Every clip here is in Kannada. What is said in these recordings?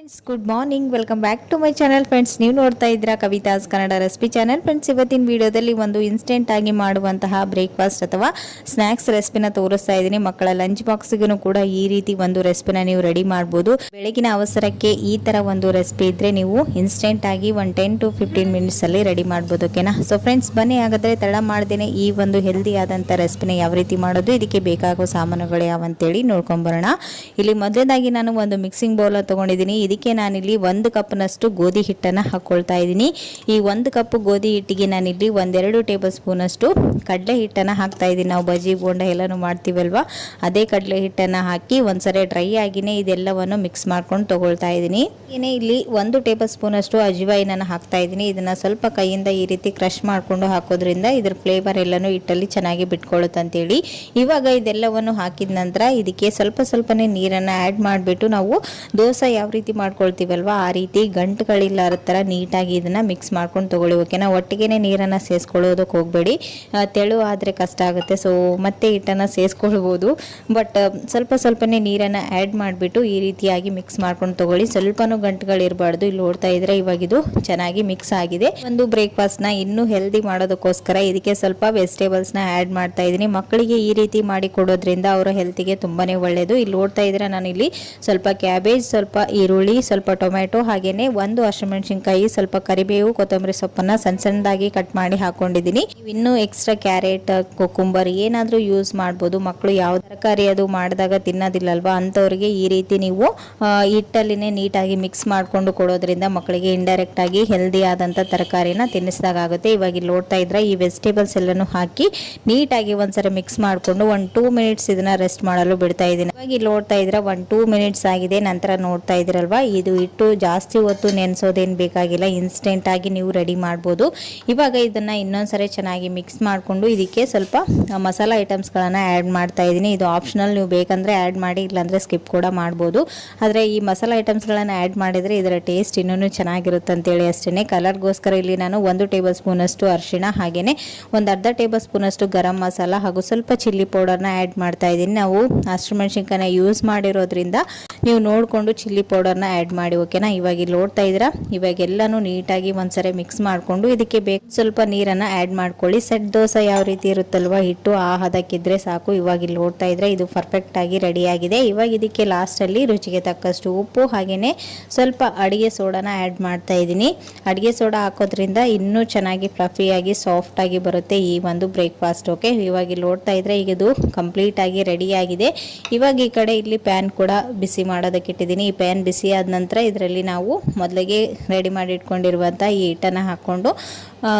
Friends good morning, welcome back to my channel. Friends, ನೀವು ನೋಡ್ತಾ ಇದ್ದೀರಾ Kavitha's Kannada recipe channel. Friends, ಇವತ್ತಿನ ವಿಡಿಯೋದಲ್ಲಿ ಒಂದು ಇನ್ಸ್ಟೆಂಟ್ ಆಗಿ ಮಾಡುವಂತಹ ಬ್ರೇಕ್ಫಾಸ್ಟ್ ಅಥವಾ ಸ್ನ್ಯಾಕ್ಸ್ ರೆಸಿಪಿನ ತೋರಿಸ್ತಾ ಇದ್ದೀನಿ. ಮಕ್ಕಳ ಲಂಚ್ ಬಾಕ್ಸ್ಗೂ ಕೂಡ ಈ ರೀತಿ ಒಂದು ರೆಸಿಪಿನ ನೀವು ರೆಡಿ ಮಾಡ್ಬೋದು. ಬೆಳಗಿನ ಅವಸರಕ್ಕೆ ಈ ತರ ಒಂದು ರೆಸಿಪಿ ಇದ್ರೆ ನೀವು ಇನ್ಸ್ಟೆಂಟ್ ಆಗಿ 10 to 15 ಮಿನಿಟ್ಸ್ ಅಲ್ಲಿ ರೆಡಿ ಮಾಡ್ಬೋದು. ಓಕೆನಾ? ಸೊ ಫ್ರೆಂಡ್ಸ್, ಬನ್ನಿ ಹಾಗಾದ್ರೆ ತಡ ಮಾಡ್ದೇನೆ ಈ ಒಂದು ಹೆಲ್ದಿ ಆದಂತ ರೆಸಿಪಿನ ಯಾವ ರೀತಿ ಮಾಡೋದು, ಇದಕ್ಕೆ ಬೇಕಾಗುವ ಸಾಮಾನುಗಳು ಯಾವಂತೇಳಿ ನೋಡ್ಕೊಂಬರೋಣ. ಇಲ್ಲಿ ಮೊದಲನೇದಾಗಿ ನಾನು ಒಂದು ಮಿಕ್ಸಿಂಗ್ ಬೌಲ್ ತಗೊಂಡಿದ್ದೀನಿ. ಇದಕ್ಕೆ ನಾನಿಲ್ಲಿ 1 ಕಪ್ನಷ್ಟು ಗೋಧಿ ಹಿಟ್ಟನ್ನು ಹಾಕೊಳ್ತಾ ಇದ್ದೀನಿ. ಈ 1 ಕಪ್ ಗೋಧಿ ಹಿಟ್ಟಿಗೆ ನಾನಿಲ್ಲಿ 1-2 ಟೇಬಲ್ ಸ್ಪೂನ್ ಅಷ್ಟು ಕಡಲೆ ಹಿಟ್ಟನ್ನು ಹಾಕ್ತಾ ಇದ್ದೀನಿ. ನಾವು ಬಜ್ಜಿ ಬೋಂಡ ಎಲ್ಲನೂ ಮಾಡ್ತೀವಲ್ವಾ, ಅದೇ ಕಡಲೆ ಹಿಟ್ಟನ್ನು ಹಾಕಿ ಒಂದ್ಸರಿ ಡ್ರೈ ಆಗಿನೇ ಇದೆಲ್ಲವನ್ನು ಮಿಕ್ಸ್ ಮಾಡ್ಕೊಂಡು ತಗೊಳ್ತಾ ಇದ್ದೀನಿ. ಇಲ್ಲಿ 1 ಟೇಬಲ್ ಸ್ಪೂನ್ ಅಷ್ಟು ಅಜ್ವೈನನ್ನು ಹಾಕ್ತಾ ಇದ್ದೀನಿ. ಇದನ್ನ ಸ್ವಲ್ಪ ಕೈಯಿಂದ ಈ ರೀತಿ ಕ್ರಶ್ ಮಾಡ್ಕೊಂಡು ಹಾಕೋದ್ರಿಂದ ಇದ್ರ ಫ್ಲೇವರ್ ಎಲ್ಲನೂ ಹಿಟ್ಟಲ್ಲಿ ಚೆನ್ನಾಗಿ ಬಿಟ್ಕೊಳ್ಳುತ್ತೆ ಅಂತೇಳಿ. ಇವಾಗ ಇದೆಲ್ಲವನ್ನು ಹಾಕಿದ ನಂತರ ಇದಕ್ಕೆ ಸ್ವಲ್ಪನೇ ನೀರನ್ನು ಆ್ಯಡ್ ಮಾಡಿಬಿಟ್ಟು ನಾವು ದೋಸೆ ಯಾವ ರೀತಿ ಮಾಡ್ಕೊಳ್ತೀವಲ್ವಾ ಆ ರೀತಿ ಗಂಟುಗಳಿಲ್ಲದ ಥರ ನೀಟಾಗಿ ಇದನ್ನ ಮಿಕ್ಸ್ ಮಾಡ್ಕೊಂಡು ತಗೊಳ್ಳಿ. ಓಕೆನಾ? ಒಟ್ಟಿಗೆನೆ ನೀರನ್ನು ಸೇರಿಸ್ಕೊಳ್ಳೋದಕ್ಕೆ ಹೋಗಬೇಡಿ, ತೆಳು ಆದರೆ ಕಷ್ಟ ಆಗುತ್ತೆ. ಸೊ ಮತ್ತೆ ಹಿಟ್ಟನ್ನು ಸೇರಿಸ್ಕೊಳ್ಬೋದು, ಬಟ್ ಸ್ವಲ್ಪನೇ ನೀರನ್ನು ಆ್ಯಡ್ ಮಾಡಿಬಿಟ್ಟು ಈ ರೀತಿಯಾಗಿ ಮಿಕ್ಸ್ ಮಾಡ್ಕೊಂಡು ತಗೊಳ್ಳಿ. ಸ್ವಲ್ಪನೂ ಗಂಟುಗಳಿರಬಾರ್ದು. ಇಲ್ಲಿ ನೋಡ್ತಾ ಇದ್ರೆ ಇವಾಗ ಇದು ಚೆನ್ನಾಗಿ ಮಿಕ್ಸ್ ಆಗಿದೆ. ಒಂದು ಬ್ರೇಕ್ಫಾಸ್ಟ್ನ ಇನ್ನೂ ಹೆಲ್ದಿ ಮಾಡೋದಕ್ಕೋಸ್ಕರ ಇದಕ್ಕೆ ಸ್ವಲ್ಪ ವೆಜಿಟೇಬಲ್ಸ್ನ ಆ್ಯಡ್ ಮಾಡ್ತಾ ಇದ್ದೀನಿ. ಮಕ್ಕಳಿಗೆ ಈ ರೀತಿ ಮಾಡಿ ಕೊಡೋದ್ರಿಂದ ಅವರ ಹೆಲ್ತಿಗೆ ತುಂಬಾನೇ ಒಳ್ಳೆಯದು. ಇಲ್ಲಿ ನೋಡ್ತಾ ಇದ್ರೆ ನಾನು ಇಲ್ಲಿ ಸ್ವಲ್ಪ ಕ್ಯಾಬೇಜ್, ಸ್ವಲ್ಪ ಈರುಳ್ಳಿ, ಸ್ವಲ್ಪ ಟೊಮೆಟೊ, ಹಾಗೇನೆ 1 ಹಸಿಮೆಣಸಿನಕಾಯಿ, ಸ್ವಲ್ಪ ಕರಿಬೇವು, ಕೊತ್ತಂಬರಿ ಸೊಪ್ಪನ್ನ ಸಣ್ಣದಾಗಿ ಕಟ್ ಮಾಡಿ ಹಾಕೊಂಡಿದ್ದೀನಿ. ಇನ್ನು ಎಕ್ಸ್ಟ್ರಾ ಕ್ಯಾರೆಟ್, ಕುಕುಂಬರ್ ಏನಾದರೂ ಯೂಸ್ ಮಾಡ್ಬೋದು. ಮಕ್ಕಳು ಯಾವ ತರಕಾರಿ ಅದು ಮಾಡಿದಾಗ ತಿನ್ನೋದಿಲ್ಲಲ್ವಾ, ಅಂಥವ್ರಿಗೆ ಈ ರೀತಿ ನೀವು ಹಿಟ್ಟಲ್ಲಿನೇ ನೀಟಾಗಿ ಮಿಕ್ಸ್ ಮಾಡಿಕೊಂಡು ಕೊಡೋದ್ರಿಂದ ಮಕ್ಕಳಿಗೆ ಇಂಡೈರೆಕ್ಟ್ ಆಗಿ ಹೆಲ್ದಿ ಆದಂಥ ತರಕಾರಿನ ತಿನ್ನಿಸಿದಾಗುತ್ತೆ. ಇವಾಗ ಇಲ್ಲಿ ನೋಡ್ತಾ ಇದ್ರೆ ಈ ವೆಜಿಟೇಬಲ್ಸ್ ಎಲ್ಲನೂ ಹಾಕಿ ನೀಟಾಗಿ ಒಂದ್ಸರಿ ಮಿಕ್ಸ್ ಮಾಡಿಕೊಂಡು 1-2 ಮಿನಿಟ್ಸ್ ಇದನ್ನ ರೆಸ್ಟ್ ಮಾಡಲು ಬಿಡ್ತಾ ಇದ್ದೀನಿ. ಇವಾಗ ಇಲ್ಲಿ ನೋಡ್ತಾ ಇದ್ರೆ 1-2 ಮಿನಿಟ್ಸ್ ಆಗಿದೆ. ನಂತರ ನೋಡ್ತಾ ಇದ್ರಲ್ವಾ, ಇದು ಹಿಟ್ಟು ಜಾಸ್ತಿ ಹೊತ್ತು ನೆನೆಸೋದೇನು ಬೇಕಾಗಿಲ್ಲ, ಇನ್ಸ್ಟೆಂಟ್ ಆಗಿ ನೀವು ರೆಡಿ ಮಾಡ್ಬೋದು. ಇವಾಗ ಇದನ್ನ ಇನ್ನೊಂದ್ಸರಿ ಚೆನ್ನಾಗಿ ಮಿಕ್ಸ್ ಮಾಡಿಕೊಂಡು ಇದಕ್ಕೆ ಸ್ವಲ್ಪ ಮಸಾಲ ಐಟಮ್ಸ್ಗಳನ್ನು ಆ್ಯಡ್ ಮಾಡ್ತಾ ಇದ್ದೀನಿ. ಇದು ಆಪ್ಷನಲ್, ನೀವು ಬೇಕಂದ್ರೆ ಆ್ಯಡ್ ಮಾಡಿ, ಇಲ್ಲಾಂದ್ರೆ ಸ್ಕಿಪ್ ಕೂಡ ಮಾಡ್ಬೋದು. ಆದರೆ ಈ ಮಸಾಲ ಐಟಮ್ಸ್ಗಳನ್ನು ಆ್ಯಡ್ ಮಾಡಿದರೆ ಇದರ ಟೇಸ್ಟ್ ಇನ್ನೂ ಚೆನ್ನಾಗಿರುತ್ತೆ ಅಂತೇಳಿ ಅಷ್ಟೇ. ಕಲರ್ಗೋಸ್ಕರ ಇಲ್ಲಿ ನಾನು 1 ಟೇಬಲ್ ಸ್ಪೂನ್ ಅಷ್ಟು ಅರಿಶಿಣ, ಹಾಗೇನೆ 1/2 ಟೇಬಲ್ ಸ್ಪೂನ್ ಅಷ್ಟು ಗರಂ ಮಸಾಲ ಹಾಗೂ ಸ್ವಲ್ಪ ಚಿಲ್ಲಿ ಪೌಡರ್ನ ಆ್ಯಡ್ ಮಾಡ್ತಾ ಇದ್ದೀನಿ. ನಾವು ಹಸಿಮೆಣಸಿನಕಾಯಿನ ಯೂಸ್ ಮಾಡಿರೋದ್ರಿಂದ ನೀವು ನೋಡಿಕೊಂಡು ಚಿಲ್ಲಿ ಪೌಡರ್ನ ಆ್ಯಡ್ ಮಾಡಿ. ಓಕೆನಾ? ಇವಾಗ ಇಲ್ಲಿ ನೋಡ್ತಾ ಇದ್ದೀರಾ, ಇವಾಗ ಎಲ್ಲನೂ ನೀಟಾಗಿ ಒಂದ್ಸರಿ ಮಿಕ್ಸ್ ಮಾಡಿಕೊಂಡು ಇದಕ್ಕೆ ಬೇಕು ಸ್ವಲ್ಪ ನೀರನ್ನು ಆ್ಯಡ್ ಮಾಡ್ಕೊಳ್ಳಿ. ಸೆಟ್ ದೋಸೆ ಯಾವ ರೀತಿ ಇರುತ್ತಲ್ವಾ ಹಿಟ್ಟು, ಆ ಹದಕ್ಕಿದ್ರೆ ಸಾಕು. ಇವಾಗ ಇಲ್ಲಿ ನೋಡ್ತಾ ಇದ್ರೆ ಇದು ಪರ್ಫೆಕ್ಟ್ ಆಗಿ ರೆಡಿ ಆಗಿದೆ. ಇವಾಗ ಇದಕ್ಕೆ ಲಾಸ್ಟಲ್ಲಿ ರುಚಿಗೆ ತಕ್ಕಷ್ಟು ಉಪ್ಪು, ಹಾಗೇನೆ ಸ್ವಲ್ಪ ಅಡಿಗೆ ಸೋಡಾನ ಆ್ಯಡ್ ಮಾಡ್ತಾ ಇದ್ದೀನಿ. ಅಡಿಗೆ ಸೋಡಾ ಹಾಕೋದ್ರಿಂದ ಇನ್ನೂ ಚೆನ್ನಾಗಿ ಫ್ಲಫಿಯಾಗಿ ಸಾಫ್ಟ್ ಆಗಿ ಬರುತ್ತೆ ಈ ಒಂದು ಬ್ರೇಕ್ಫಾಸ್ಟ್. ಓಕೆ, ಇವಾಗ ಇಲ್ಲಿ ನೋಡ್ತಾ ಇದ್ರೆ ಈಗ ಇದು ಕಂಪ್ಲೀಟ್ ಆಗಿ ರೆಡಿ ಆಗಿದೆ. ಇವಾಗ ಈ ಕಡೆ ಇಲ್ಲಿ ಪ್ಯಾನ್ ಕೂಡ ಬಿಸಿ ಮಾಡೋದಕ್ಕೆ ಇಟ್ಟಿದ್ದೀನಿ. ಈ ಪ್ಯಾನ್ ಬಿಸಿ ಆದ ನಂತರ ಇದರಲ್ಲಿ ನಾವು ಮೊದಲಿಗೆ ರೆಡಿ ಮಾಡಿ ಇಟ್ಕೊಂಡಿರುವಂಥ ಈ ಹಿಟ್ಟನ್ನು ಹಾಕ್ಕೊಂಡು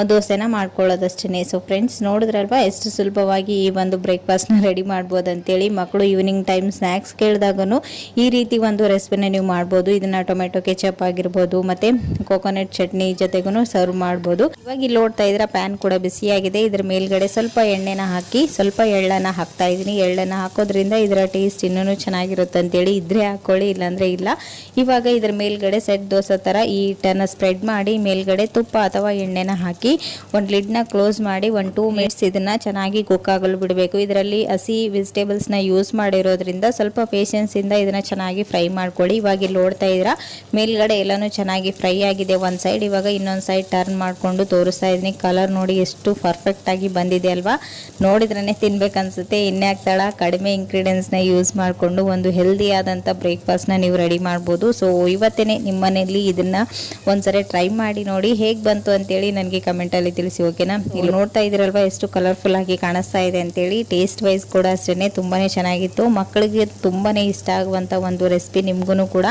ದೋಸೆನ ಮಾಡ್ಕೊಳ್ಳೋದಷ್ಟೇ. ಸೊ ಫ್ರೆಂಡ್ಸ್, ನೋಡಿದ್ರಲ್ವಾ ಎಷ್ಟು ಸುಲಭವಾಗಿ ಈ ಒಂದು ಬ್ರೇಕ್ಫಾಸ್ಟ್ನ ರೆಡಿ ಮಾಡ್ಬೋದು ಅಂತೇಳಿ. ಮಕ್ಕಳು ಈವ್ನಿಂಗ್ ಟೈಮ್ ಸ್ನ್ಯಾಕ್ಸ್ ಕೇಳಿದಾಗೂ ಈ ರೀತಿ ಒಂದು ರೆಸಿಪಿನ ನೀವು ಮಾಡ್ಬೋದು. ಇದನ್ನ ಟೊಮೆಟೊ ಕೆಚಪ್ ಆಗಿರ್ಬೋದು, ಮತ್ತೆ ಕೋಕೋನಟ್ ಚಟ್ನಿ ಜೊತೆಗೂ ಸರ್ವ್ ಮಾಡ್ಬೋದು. ಇವಾಗ ಇಲ್ಲಿ ನೋಡ್ತಾ ಇದ್ರೆ ಪ್ಯಾನ್ ಕೂಡ ಬಿಸಿಯಾಗಿದೆ. ಇದ್ರ ಮೇಲ್ಗಡೆ ಸ್ವಲ್ಪ ಎಣ್ಣೆನ ಹಾಕಿ ಸ್ವಲ್ಪ ಎಳ್ಳನ್ನು ಹಾಕ್ತಾ ಇದ್ದೀನಿ. ಎಳ್ಳನ್ನು ಹಾಕೋದ್ರಿಂದ ಇದರ ಟೇಸ್ಟ್ ಇನ್ನೂ ಚೆನ್ನಾಗಿರುತ್ತೆ ಅಂತೇಳಿ. ಇದ್ರೆ ಹಾಕೊಳ್ಳಿ, ಇಲ್ಲಾಂದ್ರೆ ಇಲ್ಲ. ಇವಾಗ ಇದ್ರ ಮೇಲ್ಗಡೆ ಸೆಟ್ ದೋಸೆ ತರ ಈ ಹಿಟ್ಟನ್ನು ಸ್ಪ್ರೆಡ್ ಮಾಡಿ ಮೇಲ್ಗಡೆ ತುಪ್ಪ ಅಥವಾ ಎಣ್ಣೆನ ಹಾಕಿ ಒಂದು ಲಿಡ್ನ ಕ್ಲೋಸ್ ಮಾಡಿ 1-2 ಮಿನಿಟ್ಸ್ ಇದನ್ನ ಚೆನ್ನಾಗಿ ಕುಕ್ ಆಗಲು ಬಿಡಬೇಕು. ಇದರಲ್ಲಿ ಹಸಿ ವೆಜಿಟೇಬಲ್ಸ್ನ ಯೂಸ್ ಮಾಡಿರೋದ್ರಿಂದ ಸ್ವಲ್ಪ ಪೇಷನ್ಸ್ ಇಂದ ಇದನ್ನ ಚೆನ್ನಾಗಿ ಫ್ರೈ ಮಾಡ್ಕೊಳ್ಳಿ. ಇವಾಗ ಇಲ್ಲಿ ನೋಡ್ತಾ ಇದ್ರ ಮೇಲ್ಗಡೆ ಎಲ್ಲಾನು ಚೆನ್ನಾಗಿ ಫ್ರೈ ಆಗಿದೆ ಒಂದು ಸೈಡ್. ಇವಾಗ ಇನ್ನೊಂದು ಸೈಡ್ ಟರ್ನ್ ಮಾಡ್ಕೊಂಡು ತೋರಿಸ್ತಾ ಇದ್ದೀನಿ. ಕಲರ್ ನೋಡಿ ಎಷ್ಟು ಪರ್ಫೆಕ್ಟ್ ಆಗಿ ಬಂದಿದೆ ಅಲ್ವಾ, ನೋಡಿದ್ರೇ ತಿನ್ಬೇಕನ್ಸುತ್ತೆ. ಎಣ್ಣೆ ಹಾಕ್ತಾಳ, ಕಡಿಮೆ ಇಂಗ್ರೀಡಿಯೆಂಟ್ಸ್ನ ಯೂಸ್ ಮಾಡಿಕೊಂಡು ಒಂದು ಹೆಲ್ದಿ ಆದಂಥ ಬ್ರೇಕ್ಫಾಸ್ಟ್ನ ನೀವು ರೆಡಿ ಮಾಡ್ಬೋದು. ಸೊ ಇವತ್ತೇನೆ ನಿಮ್ಮ ಮನೆಯಲ್ಲಿ ಇದನ್ನ ಒಂದ್ಸರಿ ಟ್ರೈ ಮಾಡಿ ನೋಡಿ, ಹೇಗೆ ಬಂತು ಅಂತೇಳಿ ನನಗೆ ಕಮೆಂಟಲ್ಲಿ ತಿಳಿಸಿ. ಓಕೆನಾ? ಇಲ್ಲಿ ನೋಡ್ತಾ ಇದ್ದೀರಲ್ವಾ ಎಷ್ಟು ಕಲರ್ಫುಲ್ ಆಗಿ ಕಾಣಿಸ್ತಾ ಇದೆ ಅಂತೇಳಿ. ಟೇಸ್ಟ್ ವೈಸ್ ಕೂಡ ಅಷ್ಟೇ ತುಂಬಾನೇ ಚೆನ್ನಾಗಿತ್ತು. ಮಕ್ಕಳಿಗೆ ತುಂಬಾನೇ ಇಷ್ಟ ಆಗುವಂಥ ಒಂದು ರೆಸಿಪಿ. ನಿಮ್ಗೂ ಕೂಡ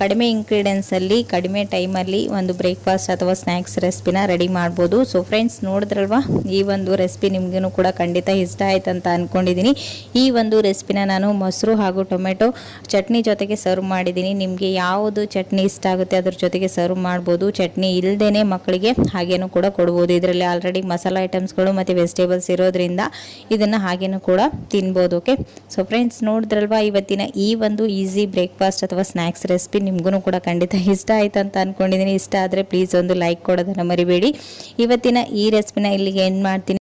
ಕಡಿಮೆ ಇಂಗ್ರೀಡಿಯೆಂಟ್ಸ್ ಅಲ್ಲಿ ಕಡಿಮೆ ಟೈಮಲ್ಲಿ ಒಂದು ಬ್ರೇಕ್ಫಾಸ್ಟ್ ಅಥವಾ ಸ್ನ್ಯಾಕ್ಸ್ ರೆಸಿಪಿನ ರೆಡಿ ಮಾಡ್ಬೋದು. ಸೊ ಫ್ರೆಂಡ್ಸ್, ನೋಡಿದ್ರಲ್ವಾ, ಈ ಒಂದು ರೆಸಿಪಿ ನಿಮ್ಗೂ ಕೂಡ ಖಂಡಿತ ಇಷ್ಟ ಆಯ್ತು ಅಂತ ಅನ್ಕೊಂಡಿದ್ದೀನಿ. ಈ ಒಂದು ರೆಸಿಪಿನ ನಾನು ಮೊಸರು ಹಾಗೂ ಟೊಮೆಟೊ ಚಟ್ನಿ ಜೊತೆಗೆ ಸರ್ವ್ ಮಾಡಿದ್ದೀನಿ. ನಿಮಗೆ ಯಾವುದು ಚಟ್ನಿ ಇಷ್ಟ ಆಗುತ್ತೆ ಅದ್ರ ಜೊತೆಗೆ ಸರ್ವ್ ಮಾಡ್ಬೋದು. ಚಟ್ನಿ ಇಲ್ಲದೇನೆ ಮಕ್ಕಳಿಗೆ ಹಾಗೇನು ಕೂಡ ಕೊಡ್ಬೋದು. ಇದರಲ್ಲಿ ಆಲ್ರೆಡಿ ಮಸಾಲ ಐಟಮ್ಸ್ಗಳು ಮತ್ತು ವೆಜಿಟೇಬಲ್ಸ್ ಇರೋದ್ರಿಂದ ಇದನ್ನು ಹಾಗೇನು ಕೂಡ ತಿನ್ಬೋದು. ಓಕೆ, ಸೊ ಫ್ರೆಂಡ್ಸ್, ನೋಡಿದ್ರಲ್ವಾ ಇವತ್ತಿನ ಈ ಒಂದು ಈಸಿ ಬ್ರೇಕ್ಫಾಸ್ಟ್ ಅಥವಾ ಸ್ನ್ಯಾಕ್ಸ್ ರೆಸಿಪಿ ನಿಮ್ಗೂ ಕೂಡ ಖಂಡಿತ ಇಷ್ಟ ಆಯ್ತು ಅಂತ ಅನ್ಕೊಂಡಿದ್ದೀನಿ. ಇಷ್ಟ ಆದರೆ ಪ್ಲೀಸ್ ಒಂದು ಲೈಕ್ ಕೊಡೋದನ್ನು ಮರಿಬೇಡಿ. ಇವತ್ತಿನ ಈ ರೆಸಿಪಿನ ಇಲ್ಲಿಗೆ ಎಂಡ್ ಮಾಡ್ತೀನಿ.